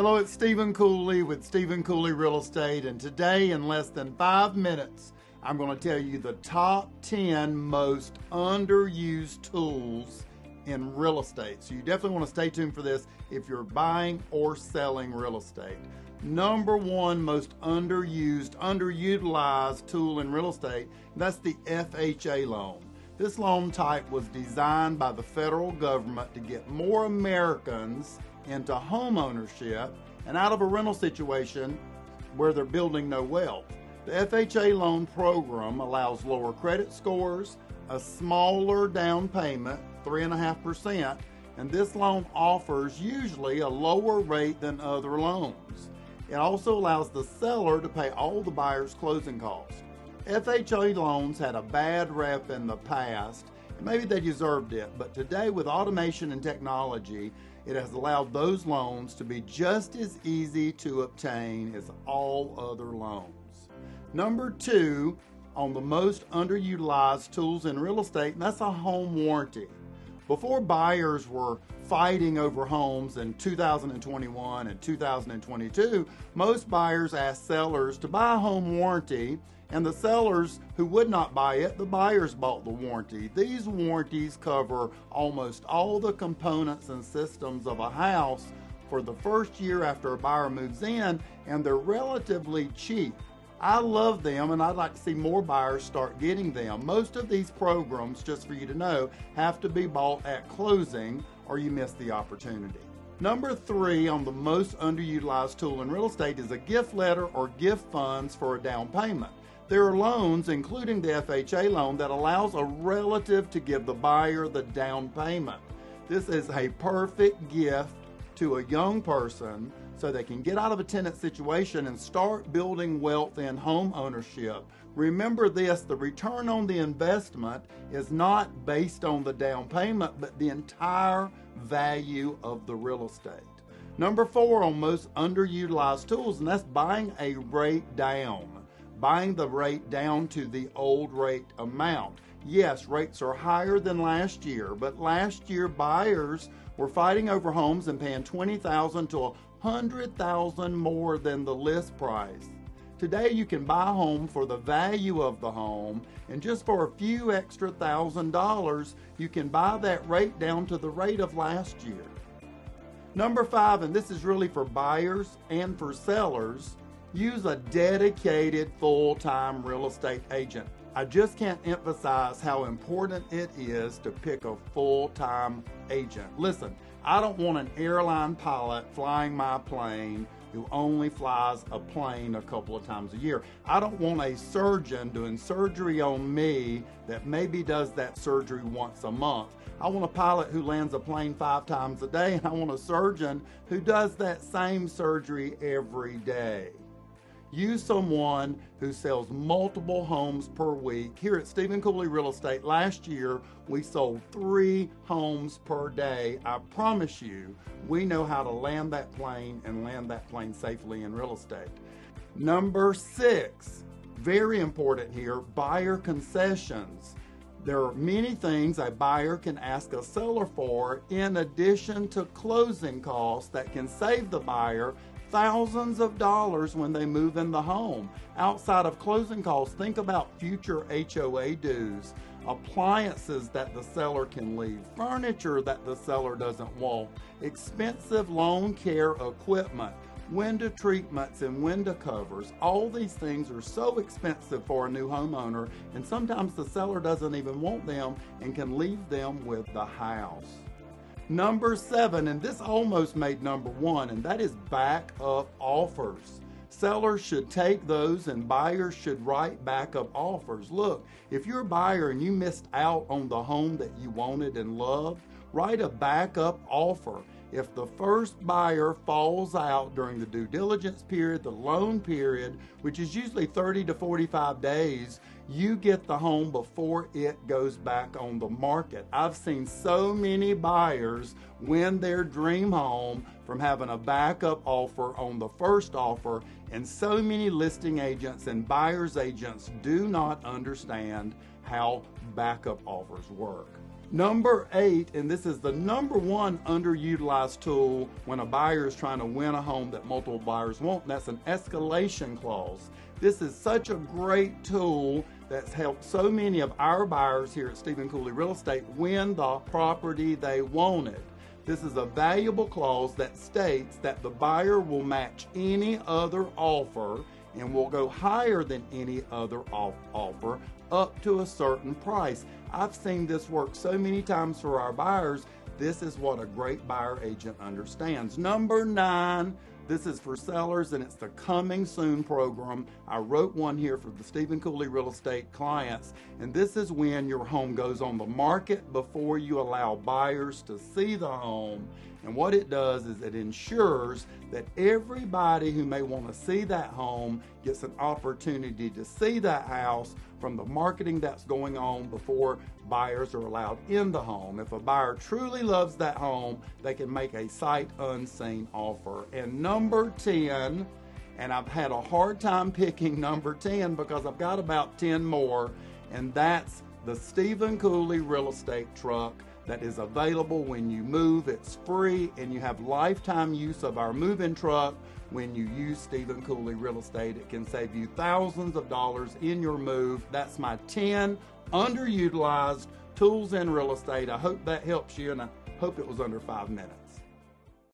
Hello, it's Stephen Cooley with Stephen Cooley Real Estate, and today in less than 5 minutes, I'm going to tell you the top 10 most underused tools in real estate. So you definitely want to stay tuned for this if you're buying or selling real estate. Number one most underutilized tool in real estate, that's the FHA loan. This loan type was designed by the federal government to get more Americans into home ownership and out of a rental situation where they're building no wealth. The FHA loan program allows lower credit scores, a smaller down payment, 3.5%, and this loan offers usually a lower rate than other loans. It also allows the seller to pay all the buyer's closing costs. FHA loans had a bad rep in the past, and maybe they deserved it, but today with automation and technology, it has allowed those loans to be just as easy to obtain as all other loans. Number two on the most underutilized tools in real estate, and that's a home warranty. Before buyers were fighting over homes in 2021 and 2022, most buyers asked sellers to buy a home warranty, and the sellers who would not buy it, the buyers bought the warranty. These warranties cover almost all the components and systems of a house for the first year after a buyer moves in, and they're relatively cheap. I love them, and I'd like to see more buyers start getting them. Most of these programs, just for you to know, have to be bought at closing or you miss the opportunity. Number three on the most underutilized tool in real estate is a gift letter or gift funds for a down payment. There are loans, including the FHA loan, that allows a relative to give the buyer the down payment. This is a perfect gift to a young person so they can get out of a tenant situation and start building wealth in home ownership. Remember this, the return on the investment is not based on the down payment, but the entire value of the real estate. Number four on most underutilized tools, and that's buying a rate down. Buying the rate down to the old rate amount. Yes, rates are higher than last year, but last year buyers were fighting over homes and paying $20,000 to $100,000 more than the list price. Today you can buy a home for the value of the home, and just for a few extra $1,000, you can buy that rate down to the rate of last year. Number five, and this is really for buyers and for sellers, use a dedicated full-time real estate agent. I just can't emphasize how important it is to pick a full-time agent. Listen, I don't want an airline pilot flying my plane who only flies a plane a couple of times a year. I don't want a surgeon doing surgery on me that maybe does that surgery once a month. I want a pilot who lands a plane 5 times a day, and I want a surgeon who does that same surgery every day. Use someone who sells multiple homes per week. Here at Stephen Cooley Real Estate, last year we sold 3 homes per day. I promise you, we know how to land that plane and land that plane safely in real estate. Number 6, very important here, buyer concessions. There are many things a buyer can ask a seller for in addition to closing costs that can save the buyer thousands of dollars when they move in the home. Outside of closing costs, think about future HOA dues, appliances that the seller can leave, furniture that the seller doesn't want, expensive lawn care equipment, window treatments and window covers. All these things are so expensive for a new homeowner, and sometimes the seller doesn't even want them and can leave them with the house. Number 7, and this almost made number 1, and that is backup offers. Sellers should take those and buyers should write backup offers. Look, if you're a buyer and you missed out on the home that you wanted and loved, write a backup offer. If the first buyer falls out during the due diligence period, the loan period, which is usually 30 to 45 days, you get the home before it goes back on the market. I've seen so many buyers win their dream home from having a backup offer on the first offer, and so many listing agents and buyer's agents do not understand how backup offers work. Number 8, and this is the number 1 underutilized tool when a buyer is trying to win a home that multiple buyers want, and that's an escalation clause. This is such a great tool that's helped so many of our buyers here at Stephen Cooley Real Estate win the property they wanted. This is a valuable clause that states that the buyer will match any other offer and will go higher than any other offer up to a certain price. I've seen this work so many times for our buyers. This is what a great buyer agent understands. Number 9, this is for sellers, and it's the Coming Soon program. I wrote one here for the Stephen Cooley Real Estate clients, and this is when your home goes on the market before you allow buyers to see the home. And what it does is it ensures that everybody who may want to see that home gets an opportunity to see that house from the marketing that's going on before buyers are allowed in the home. If a buyer truly loves that home, they can make a sight unseen offer. And number 10, and I've had a hard time picking number 10 because I've got about 10 more, and that's the Stephen Cooley Real Estate Truck that is available when you move. It's free, and you have lifetime use of our move-in truck when you use Stephen Cooley Real Estate. It can save you thousands of dollars in your move. That's my 10 underutilized tools in real estate. I hope that helps you, and I hope it was under 5 minutes.